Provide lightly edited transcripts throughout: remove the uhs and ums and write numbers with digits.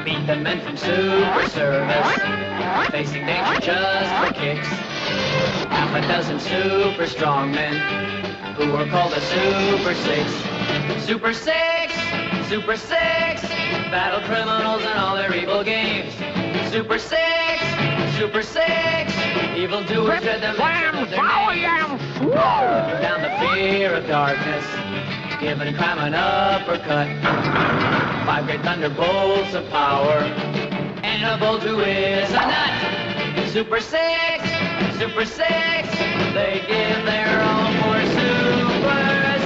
Meet the men from Super Service, facing danger just for kicks. Half a dozen super strong men, who are called the Super Six. Super Six, Super Six, battle criminals and all their evil games. Super Six, Super Six, evildoers dread them and of their names. Looking down the fear of darkness, giving crime an uppercut. 5 great thunderbolts of power, and a bolt who is a nut. Super Six, Super Six, they give their all for Super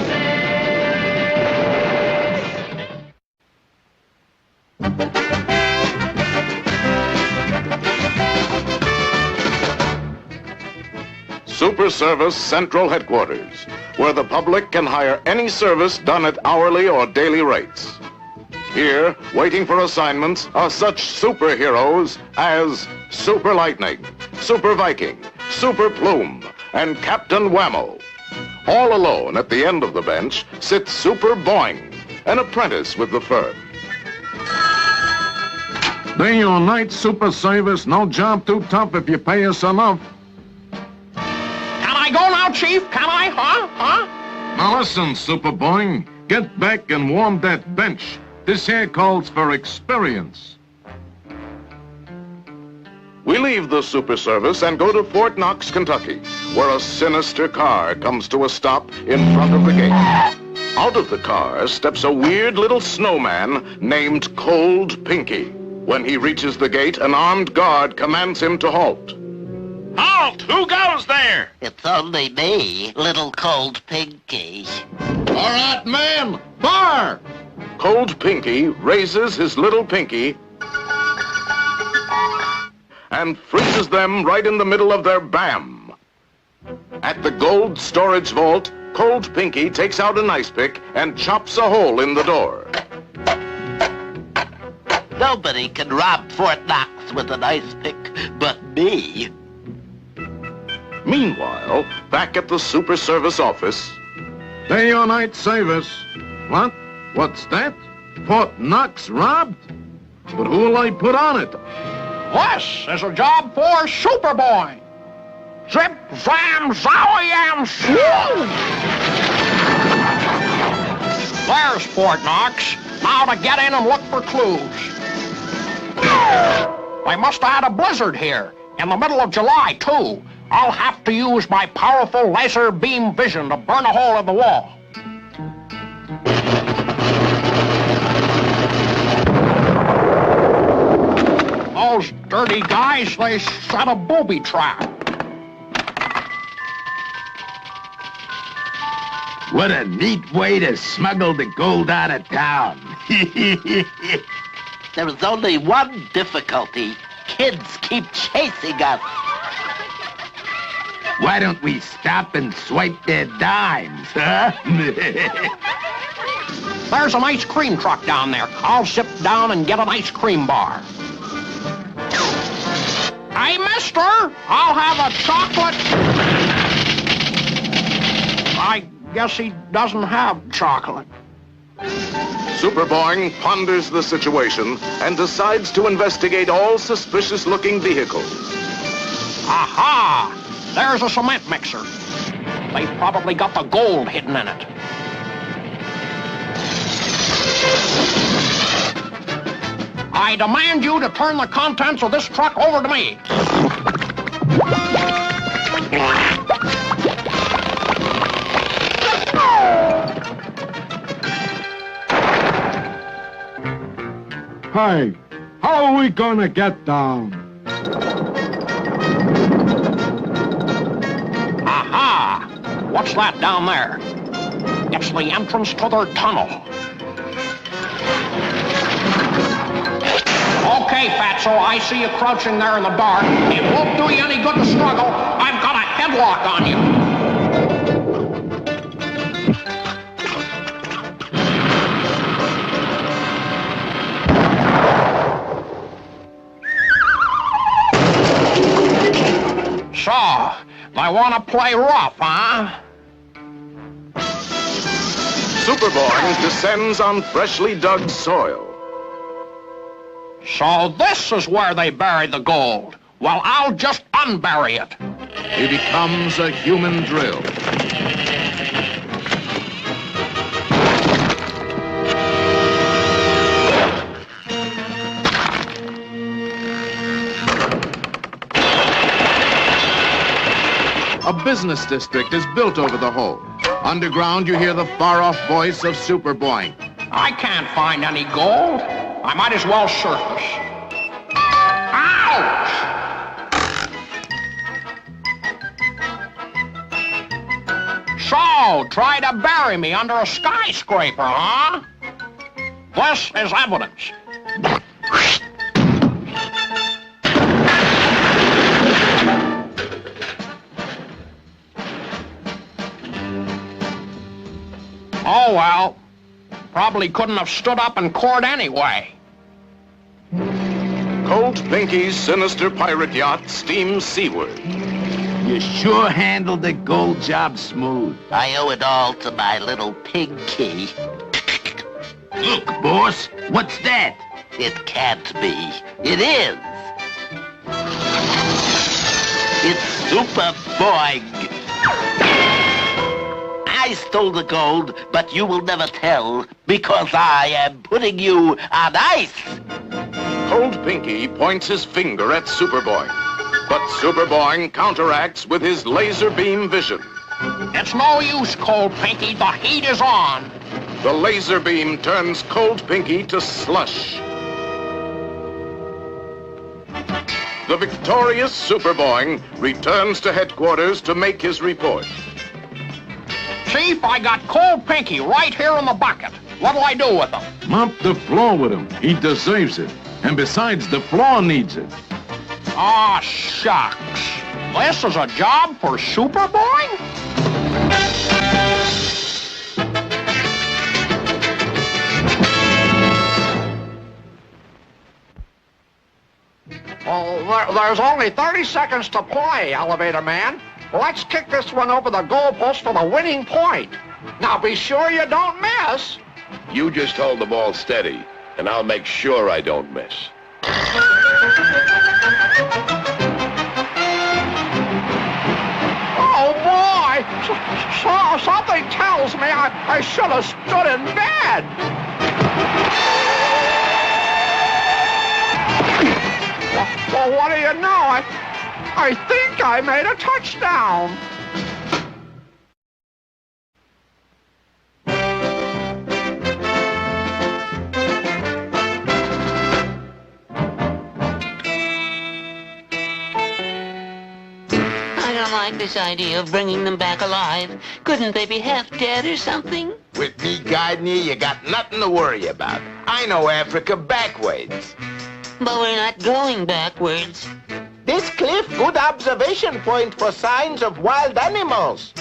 Six. Super Service Central Headquarters, where the public can hire any service done at hourly or daily rates. Here, waiting for assignments, are such superheroes as Super Lightning, Super Viking, Super Plume, and Captain Whammo. All alone at the end of the bench sits Super Boing, an apprentice with the firm. Day or night super service, no job too tough if you pay us enough. Can I go now, Chief? Can I, huh? Now listen, Super Boing, get back and warm that bench. This here calls for experience. We leave the Super Service and go to Fort Knox, Kentucky, where a sinister car comes to a stop in front of the gate. Out of the car steps a weird little snowman named Cold Pinky. When he reaches the gate, an armed guard commands him to halt. Halt! Who goes there? It's only me, little Cold Pinky. All right, man, fire! Cold Pinky raises his little pinky and freezes them right in the middle of their bam. At the gold storage vault, Cold Pinky takes out an ice pick and chops a hole in the door. Nobody can rob Fort Knox with an ice pick but me. Meanwhile, back at the Super Service office... Day or night service. What? What's that? Fort Knox robbed? But who'll I put on it? This is a job for Superboy. Zip, zam, zowie, and swoo! There's Fort Knox. Now to get in and look for clues. They must have had a blizzard here. In the middle of July, too. I'll have to use my powerful laser beam vision to burn a hole in the wall. Those dirty guys, they set a booby trap. What a neat way to smuggle the gold out of town. There is only one difficulty. Kids keep chasing us. Why don't we stop and swipe their dimes, huh? There's an ice cream truck down there. I'll zip down and get an ice cream bar. Hey, mister, I'll have a chocolate... I guess he doesn't have chocolate. Super Boing ponders the situation and decides to investigate all suspicious-looking vehicles. Aha! There's a cement mixer. They probably got the gold hidden in it. I demand you to turn the contents of this truck over to me. Hey, how are we gonna get down? Aha! What's that down there? It's the entrance to their tunnel. Okay, Fatso, I see you crouching there in the dark. It won't do you any good to struggle. I've got a headlock on you. So, they want to play rough, huh? Super Boing descends on freshly dug soil. So this is where they bury the gold. Well, I'll just unbury it. He becomes a human drill. A business district is built over the hole. Underground, you hear the far-off voice of Superboy. I can't find any gold. I might as well surface. Ouch! So, try to bury me under a skyscraper, huh? This is evidence. Oh, well. Probably couldn't have stood up in court anyway. Colt Pinky's sinister pirate yacht steams seaward. You sure handled the gold job smooth. I owe it all to my little Pinky. Look, boss, what's that? It can't be. It is. It's Superboy. I stole the gold, but you will never tell, because I am putting you on ice. Colt Pinky points his finger at Superboy, but Superboy counteracts with his laser beam vision. It's no use, Cold Pinky. The heat is on. The laser beam turns Colt Pinky to slush. The victorious Superboy returns to headquarters to make his report. Chief, I got Cold Pinky right here in the bucket. What'll I do with him? Mop the floor with him. He deserves it. And besides, the floor needs it. Aw, shucks. This is a job for Superboy? Oh, there's only 30 seconds to play, Elevator Man. Let's kick this one over the goalpost for the winning point. Now be sure you don't miss. You just hold the ball steady, and I'll make sure I don't miss. Oh, boy! Something tells me I should have stood in bed. Well, what do you know? I think I made a touchdown. I don't like this idea of bringing them back alive. Couldn't they be half dead or something? With me guiding you, you got nothing to worry about. I know Africa backwards. But we're not going backwards. This cliff, good observation point for signs of wild animals.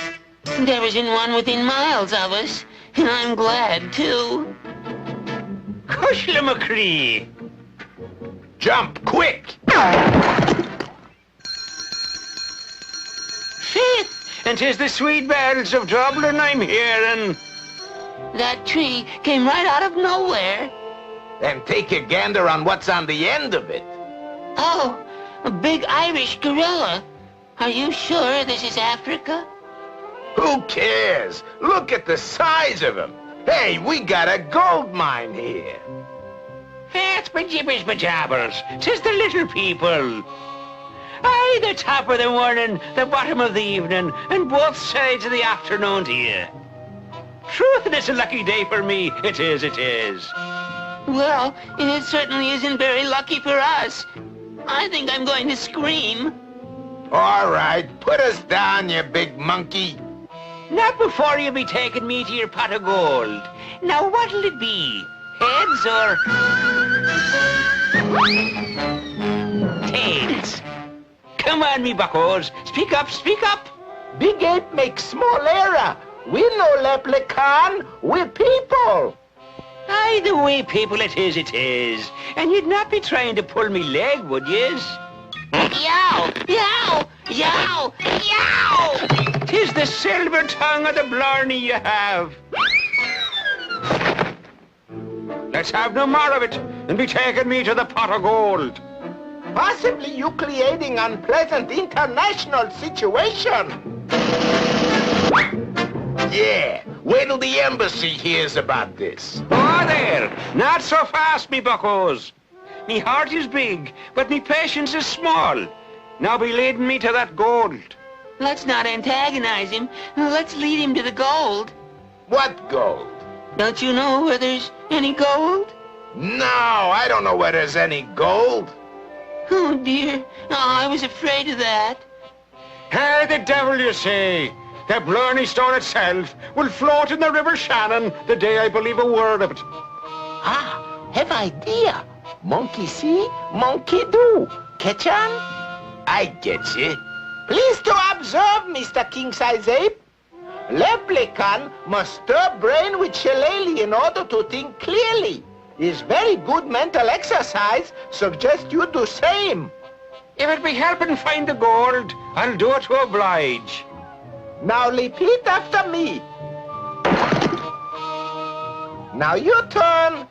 There isn't one within miles of us, and I'm glad, too. Cushla McCree. Jump, quick! Faith, and 'tis the sweet bells of Dublin I'm hearing. That tree came right out of nowhere. Then take a gander on what's on the end of it. Oh, a big Irish gorilla. Are you sure this is Africa? Who cares? Look at the size of him. Hey, we got a gold mine here. Faith, bejibbers, bejabbers, 'tis the little people. Aye, the top of the morning, the bottom of the evening, and both sides of the afternoon to you. Truth, and it's a lucky day for me. It is, it is. Well, it certainly isn't very lucky for us. I think I'm going to scream. All right, put us down, you big monkey. Not before you be taking me to your pot of gold. Now, what'll it be? Heads or tails? Come on, me buckos. Speak up, speak up. Big ape makes small error. We no leprechaun, we people. Aye, the way people it is, it is. And you'd not be trying to pull me leg, would yez? Yow! Yow! Yow! Yow! 'Tis the silver tongue of the blarney you have. Let's have no more of it. and be taking me to the pot of gold. Possibly you creating unpleasant international situation. Yeah, wait till the embassy hears about this. Oh, there! Not so fast, me buckos. Me heart is big, but me patience is small. Now be leading me to that gold. Let's not antagonize him. Let's lead him to the gold. What gold? Don't you know where there's any gold? No, I don't know where there's any gold. Oh, dear. Oh, I was afraid of that. Hey, the devil, you say? The Blarney Stone itself will float in the River Shannon the day I believe a word of it. Ah, have idea. Monkey see, monkey do. Catch on? I get you. Please to observe, Mr. King-size ape. Leprechaun must stir brain with shillelagh in order to think clearly. Is very good mental exercise. Suggest you do same. If it be helping find the gold, I'll do it to oblige. Now repeat after me. Now your turn.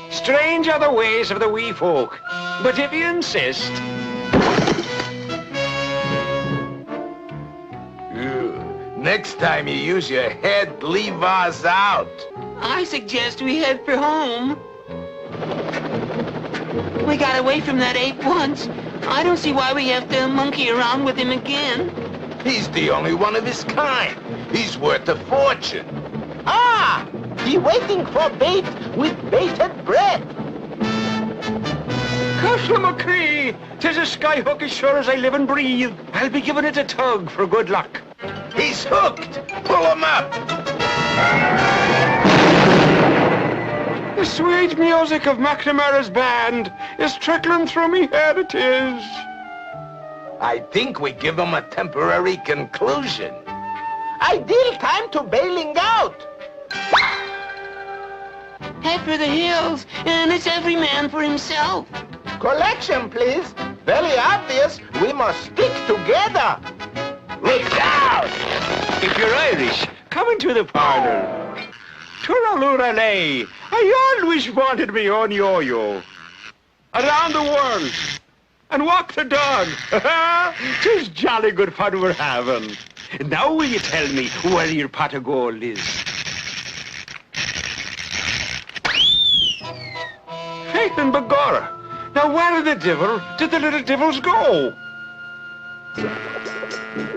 Strange are the ways of the wee folk, but if you insist... Next time you use your head, leave ours out. I suggest we head for home. We got away from that ape once. I don't see why we have to monkey around with him again. He's the only one of his kind. He's worth a fortune. Ah! He waiting for bait with bated breath. Cushla McCree! 'Tis a skyhook as sure as I live and breathe. I'll be giving it a tug for good luck. He's hooked. Pull him up. The sweet music of McNamara's band is trickling through me head, it is. I think we give him a temporary conclusion. Ideal time to bailing out. Head for the hills, and it's every man for himself. Collection, please. Very obvious. We must stick together. Look out! If you're Irish, come into the parlour. Turaluralay, I always wanted me own yo-yo. Around the world. And walk the dog. 'Tis jolly good fun we're having. Now will you tell me where your pot of gold is? Faith and begorra. Now where the devil did the little devils go?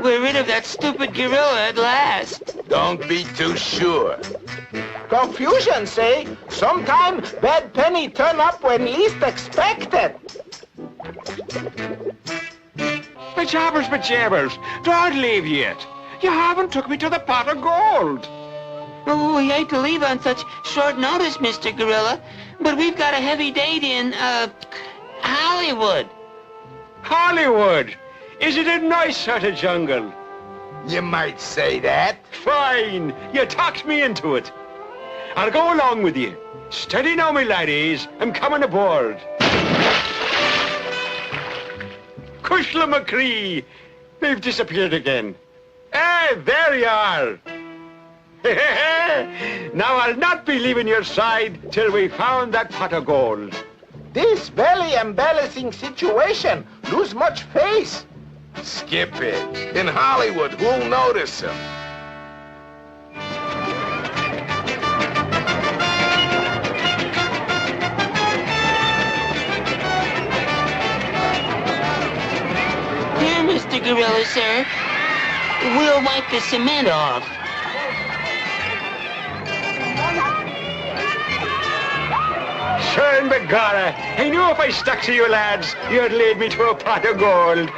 We're rid of that stupid gorilla at last. Don't be too sure. Confusion, say? Sometime bad penny turn up when least expected. Bejabbers, don't leave yet. You haven't took me to the pot of gold. Oh, we hate to leave on such short notice, Mr. Gorilla, but we've got a heavy date in, Hollywood. Hollywood? Is it a nice sort of jungle? You might say that. Fine. You talked me into it. I'll go along with you. Steady now, me laddies. I'm coming aboard. Cushla McCree. They've disappeared again. There you are. Now I'll not be leaving your side till we found that pot of gold. This very embarrassing situation. Lose much face. Skip it. In Hollywood, who'll notice him? Here, Mr. Gorilla, sir. We'll wipe the cement off. Sure and begorra, I knew if I stuck to you lads, you'd lead me to a pot of gold.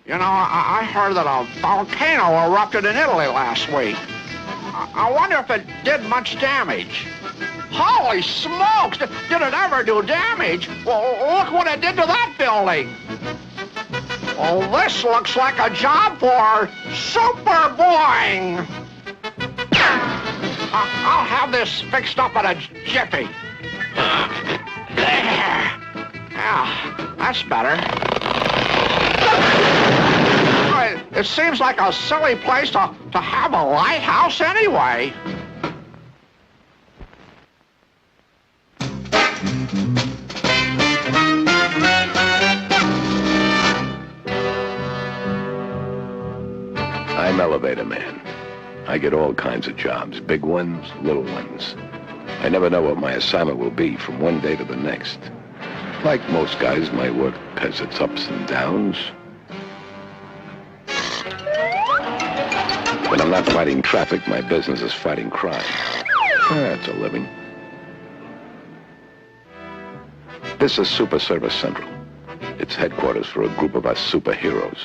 You know, I heard that a volcano erupted in Italy last week. I wonder if it did much damage. Holy smokes! Did it ever do damage? Well, look what it did to that building. Oh, this looks like a job for Super Boing. I'll have this fixed up in a jiffy. There. Yeah, that's better. It seems like a silly place to have a lighthouse anyway. I'm elevator man. I get all kinds of jobs, big ones, little ones. I never know what my assignment will be from one day to the next. Like most guys, my work has its ups and downs. When I'm not fighting traffic, my business is fighting crime. That's a living. This is Super Service Central. It's headquarters for a group of us superheroes.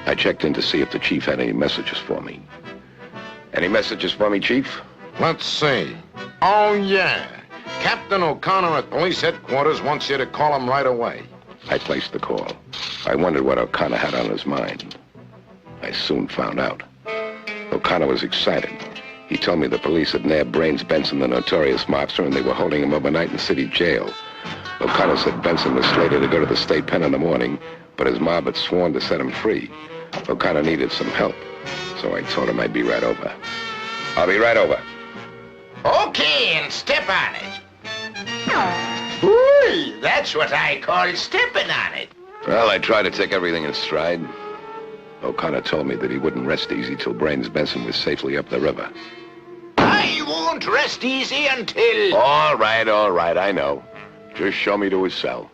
I checked in to see if the chief had any messages for me. Any messages for me, Chief? Let's see. Oh, yeah. Captain O'Connor at police headquarters wants you to call him right away. I placed the call. I wondered what O'Connor had on his mind. I soon found out. O'Connor was excited. He told me the police had nabbed Brains Benson, the notorious mobster, and they were holding him overnight in city jail. O'Connor said Benson was slated to go to the state pen in the morning, but his mob had sworn to set him free. O'Connor needed some help, so I told him I'd be right over. I'll be right over. Okay, and step on it. Ooh, that's what I call stepping on it. Well, I tried to take everything in stride. O'Connor told me that he wouldn't rest easy till Brains Benson was safely up the river. I won't rest easy until... All right, I know. Just show me to his cell.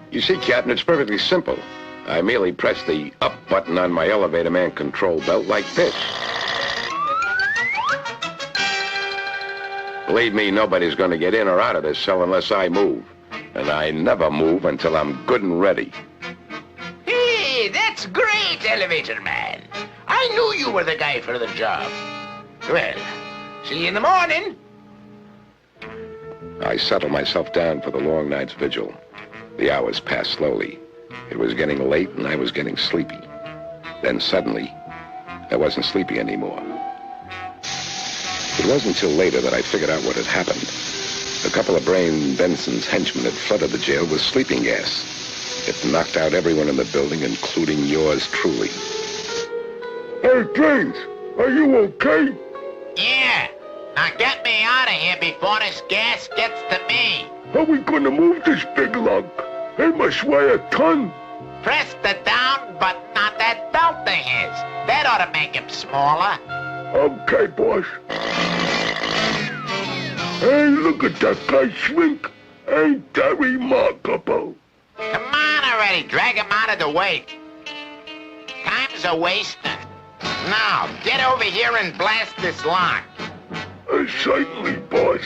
You see, Captain, it's perfectly simple. I merely press the up button on my elevator man control belt like this. Believe me, nobody's going to get in or out of this cell unless I move. And I never move until I'm good and ready. Hey, that's great, elevator man. I knew you were the guy for the job. Well, see you in the morning. I settled myself down for the long night's vigil. The hours passed slowly. It was getting late and I was getting sleepy. Then suddenly, I wasn't sleepy anymore. It wasn't until later that I figured out what had happened. A couple of Brain Benson's henchmen had flooded the jail with sleeping gas. It knocked out everyone in the building, including yours truly. Hey, Brains, are you okay? Yeah. Now get me out of here before this gas gets to me. How are we gonna move this big log? It must weigh a ton. Press the down button on that belt of his. That ought to make him smaller. Okay, boss. Hey, look at that guy shrink. Ain't that remarkable? Come on already, drag him out of the way. Time's a wasting. Now, get over here and blast this lock. Certainly, boss.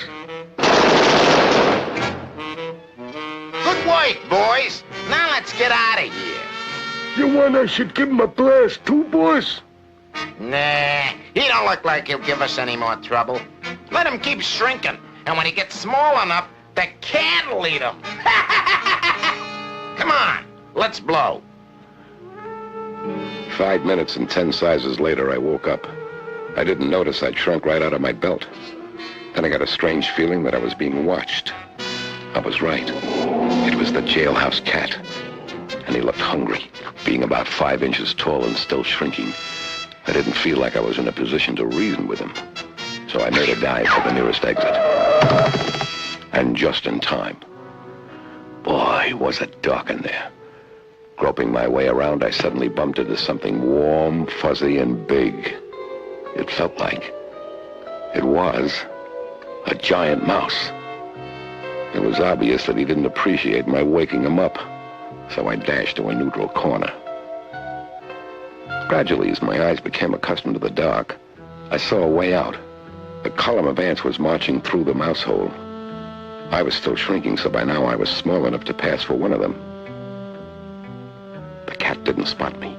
Good work, boys. Now let's get out of here. You want I should give him a blast too, boss? Nah, he don't look like he'll give us any more trouble. Let him keep shrinking, and when he gets small enough, the can'll eat him. Come on, let's blow. 5 minutes and 10 sizes later, I woke up. I didn't notice I'd shrunk right out of my belt. Then I got a strange feeling that I was being watched. I was right. It was the jailhouse cat. And he looked hungry, being about 5 inches tall and still shrinking. I didn't feel like I was in a position to reason with him. So I made a dive for the nearest exit. And just in time. Boy, was it dark in there. Groping my way around, I suddenly bumped into something warm, fuzzy, and big. It felt like it was a giant mouse. It was obvious that he didn't appreciate my waking him up, so I dashed to a neutral corner. Gradually, as my eyes became accustomed to the dark, I saw a way out. A column of ants was marching through the mouse hole. I was still shrinking, so by now I was small enough to pass for one of them. The cat didn't spot me.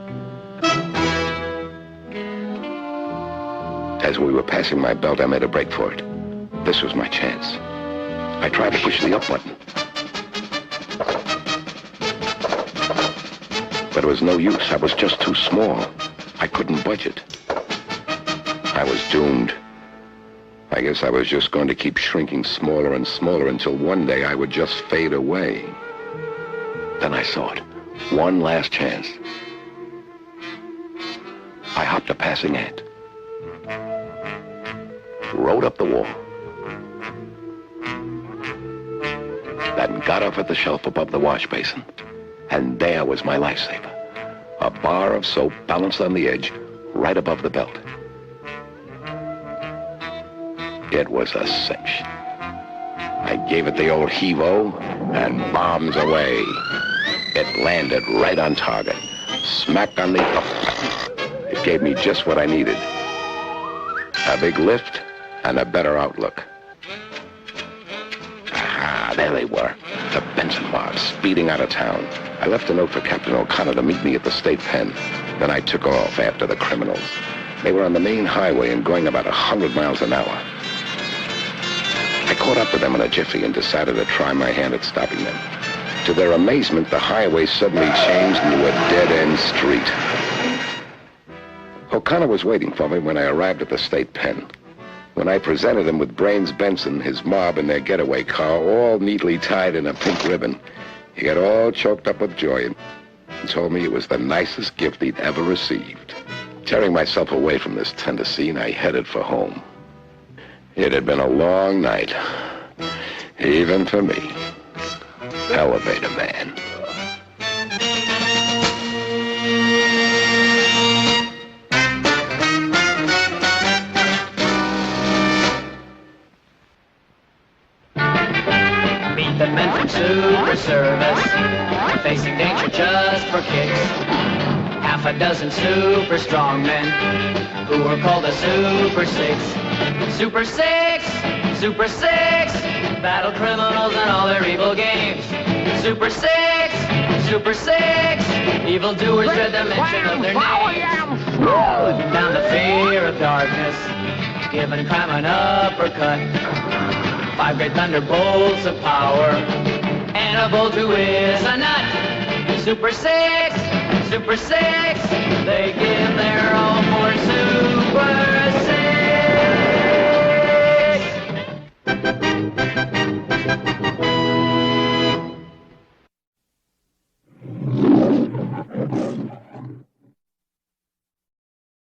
As we were passing my belt, I made a break for it. This was my chance. I tried to push the up button. But it was no use. I was just too small. I couldn't budge it. I was doomed. I guess I was just going to keep shrinking smaller and smaller until one day I would just fade away. Then I saw it. One last chance. I hopped a passing ant. Rode up the wall. Then got off at the shelf above the wash basin. And there was my lifesaver. A bar of soap balanced on the edge, right above the belt. It was a cinch. I gave it the old heave-o, and bombs away. It landed right on target, smack on the... It gave me just what I needed. A big lift and a better outlook. Ah, there they were, the Benson mob, speeding out of town. I left a note for Captain O'Connor to meet me at the state pen. Then I took off after the criminals. They were on the main highway and going about 100 miles an hour. I caught up with them in a jiffy and decided to try my hand at stopping them. To their amazement, the highway suddenly changed into a dead-end street. O'Connor was waiting for me when I arrived at the state pen. When I presented him with Brains Benson, his mob, and their getaway car, all neatly tied in a pink ribbon, he got all choked up with joy and told me it was the nicest gift he'd ever received. Tearing myself away from this tender scene, I headed for home. It had been a long night, even for me. Elevator man. Meet the men from Super Service, facing danger just for kicks. Half a dozen super strong men who were called the Super Six. Super Six, Super Six, battle criminals and all their evil games. Super Six, Super Six, evildoers dread the mention of their names. Putting down the fear of darkness, giving crime an uppercut. 5 great thunderbolts of power, and a bolt who is a nut. Super Six, Super Six, they give their all.